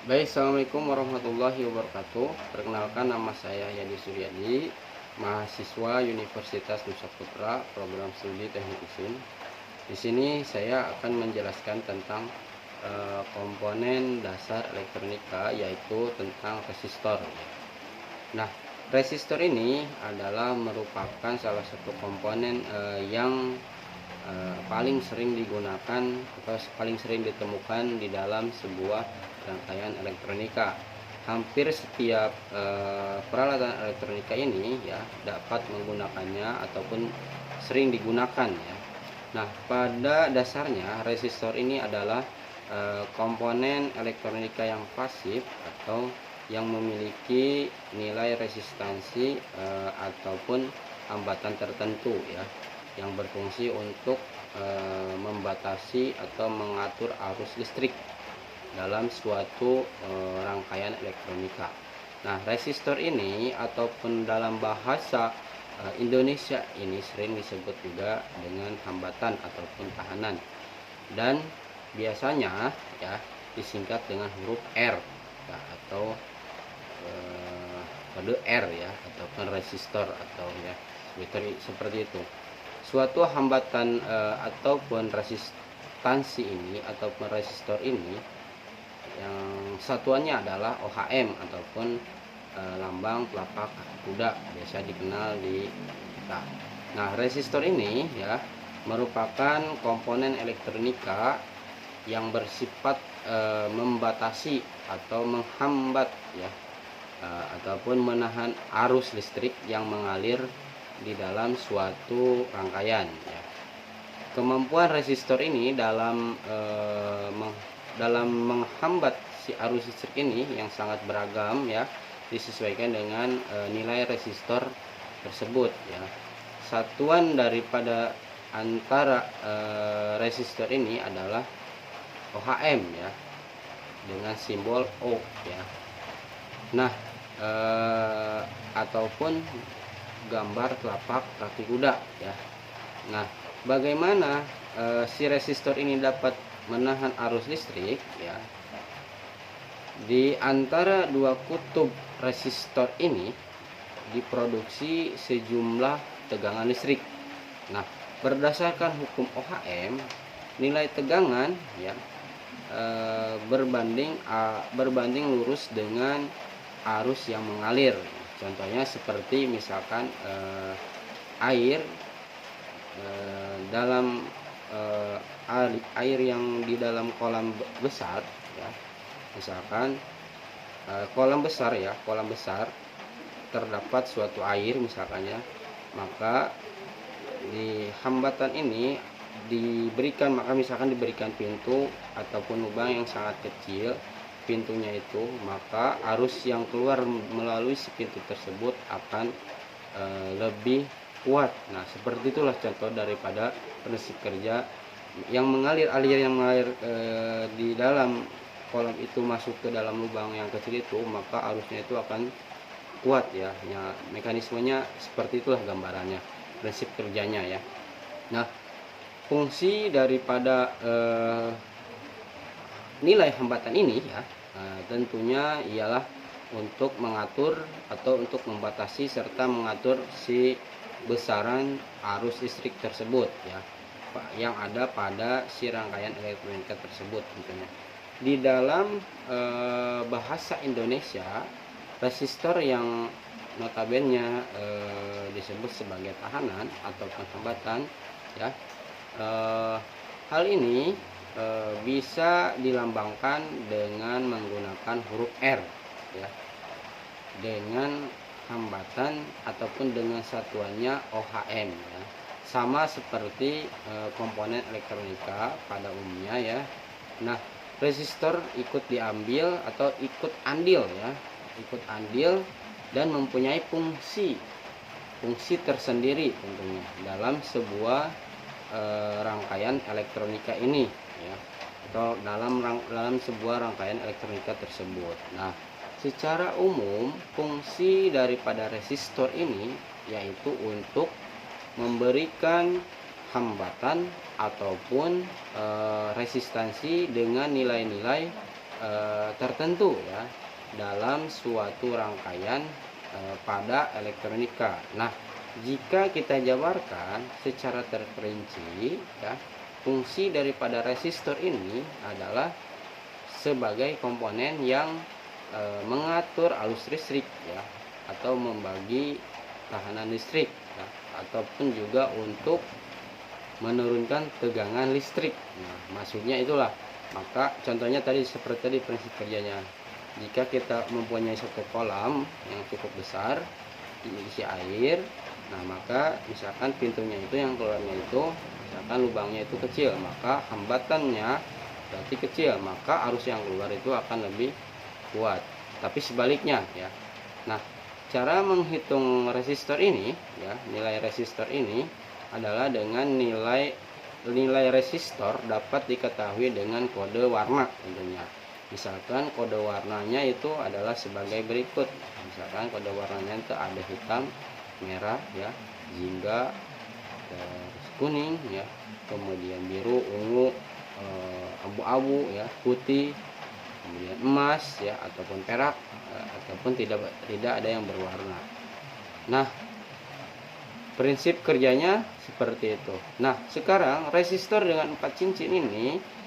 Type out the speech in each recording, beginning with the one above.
Baik, assalamualaikum warahmatullahi wabarakatuh. Perkenalkan, nama saya Yadi Suryadi, mahasiswa Universitas Nusa Putra, program studi Teknik Mesin. Di sini saya akan menjelaskan tentang komponen dasar elektronika, yaitu tentang resistor. Nah, resistor ini adalah merupakan salah satu komponen yang paling sering digunakan atau paling sering ditemukan di dalam sebuah rangkaian elektronika. Hampir setiap peralatan elektronika ini ya dapat menggunakannya ataupun sering digunakan ya. Nah, pada dasarnya resistor ini adalah komponen elektronika yang pasif atau yang memiliki nilai resistansi ataupun hambatan tertentu ya, yang berfungsi untuk membatasi atau mengatur arus listrik dalam suatu rangkaian elektronika. Nah, resistor ini ataupun dalam bahasa Indonesia ini sering disebut juga dengan hambatan ataupun tahanan, dan biasanya ya disingkat dengan huruf R ya, atau kode R ya, ataupun resistor atau ya seperti itu. Suatu hambatan ataupun resistansi ini ataupun resistor ini yang satuannya adalah OHM ataupun lambang telapak kaki kuda, biasa dikenal di kita. Nah, resistor ini ya merupakan komponen elektronika yang bersifat membatasi atau menghambat ya, ataupun menahan arus listrik yang mengalir di dalam suatu rangkaian ya. Kemampuan resistor ini dalam menghambat si arus listrik ini yang sangat beragam ya, disesuaikan dengan nilai resistor tersebut ya. Satuan daripada antara resistor ini adalah OHM ya, dengan simbol O ya. Nah, ataupun gambar telapak kaki kuda ya. Nah, bagaimana si resistor ini dapat menahan arus listrik ya? Di antara dua kutub resistor ini diproduksi sejumlah tegangan listrik. Nah, berdasarkan hukum OHM, nilai tegangan ya berbanding lurus dengan arus yang mengalir. Contohnya seperti misalkan air dalam air yang di dalam kolam besar ya, misalkan kolam besar terdapat suatu air misalkannya, maka di hambatan ini misalkan diberikan pintu ataupun lubang yang sangat kecil pintunya itu, maka arus yang keluar melalui si pintu tersebut akan lebih kuat. Nah, seperti itulah contoh daripada prinsip kerja yang mengalir di dalam kolam itu masuk ke dalam lubang yang kecil itu, maka arusnya itu akan kuat ya. Mekanismenya seperti itulah gambarannya, prinsip kerjanya ya. Nah, fungsi daripada nilai hambatan ini ya tentunya ialah untuk mengatur atau untuk membatasi serta mengatur si besaran arus listrik tersebut ya, yang ada pada si rangkaian elektronika tersebut tentunya. Di dalam bahasa Indonesia, resistor yang notabene disebut sebagai tahanan atau hambatan ya, hal ini bisa dilambangkan dengan menggunakan huruf R ya, dengan hambatan ataupun dengan satuannya OHM ya. Sama seperti komponen elektronika pada umumnya ya. Nah, resistor ikut diambil atau ikut andil ya, dan mempunyai fungsi tersendiri tentunya dalam sebuah rangkaian elektronika ini ya, atau dalam sebuah rangkaian elektronika tersebut. Nah, secara umum fungsi daripada resistor ini yaitu untuk memberikan hambatan ataupun resistansi dengan nilai-nilai tertentu ya dalam suatu rangkaian pada elektronika. Nah, jika kita jabarkan secara terperinci ya, fungsi daripada resistor ini adalah sebagai komponen yang mengatur arus listrik ya, atau membagi tahanan listrik ya, ataupun juga untuk menurunkan tegangan listrik. Nah, maksudnya itulah. Maka contohnya tadi seperti tadi prinsip kerjanya. Jika kita mempunyai satu kolam yang cukup besar diisi air, nah maka misalkan pintunya itu yang keluarnya itu misalkan lubangnya itu kecil, maka hambatannya berarti kecil, maka arus yang keluar itu akan lebih kuat. Tapi sebaliknya ya. Nah, cara menghitung resistor ini ya, nilai resistor ini adalah dengan nilai resistor dapat diketahui dengan kode warna tentunya. Misalkan kode warnanya itu adalah sebagai berikut. Misalkan kode warnanya itu ada hitam, merah ya, jingga, kuning ya, kemudian biru, ungu, abu-abu ya, putih, kemudian emas ya, ataupun perak, ataupun tidak ada yang berwarna. Nah, prinsip kerjanya seperti itu. Nah, sekarang resistor dengan 4 cincin ini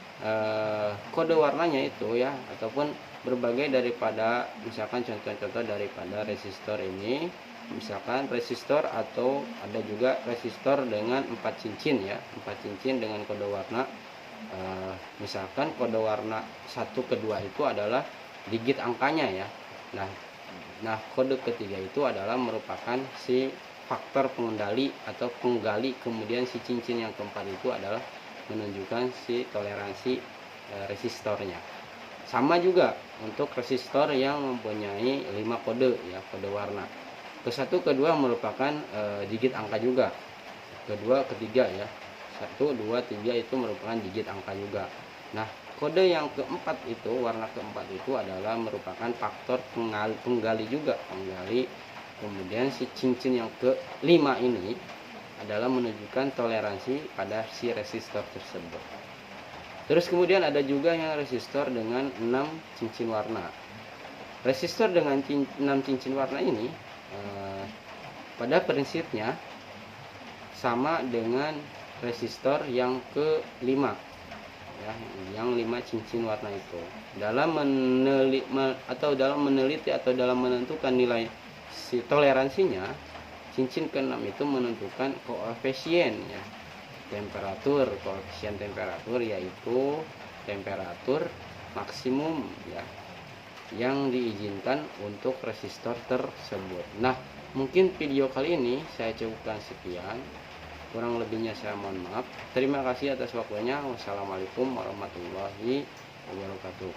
kode warnanya itu ya, ataupun berbagai daripada misalkan contoh-contoh daripada resistor ini, misalkan resistor atau ada juga resistor dengan 4 cincin ya, 4 cincin dengan kode warna. Misalkan kode warna 1 ke 2 itu adalah digit angkanya ya. Nah, kode ketiga itu adalah merupakan si faktor pengendali atau penggali, kemudian si cincin yang keempat itu adalah menunjukkan si toleransi resistornya. Sama juga untuk resistor yang mempunyai 5 kode ya, kode warna. Ke-1, kedua merupakan digit angka juga. Kedua, ketiga ya. 1, 2, 3 itu merupakan digit angka juga. Nah, kode yang keempat itu, warna keempat itu adalah merupakan faktor penggali juga, penggali. Kemudian si cincin yang ke-5 ini adalah menunjukkan toleransi pada si resistor tersebut. Terus kemudian ada juga yang resistor dengan 6 cincin warna. Resistor dengan 6 cincin warna ini pada prinsipnya sama dengan resistor yang ke-5 ya, yang 5 cincin warna itu. Dalam meneliti atau dalam menentukan nilai si toleransinya, cincin ke-6 itu menentukan koefisien ya, koefisien temperatur, yaitu temperatur maksimum ya yang diizinkan untuk resistor tersebut. Nah, mungkin video kali ini saya cukupkan sekian, kurang lebihnya saya mohon maaf. Terima kasih atas waktunya. Wassalamualaikum warahmatullahi wabarakatuh.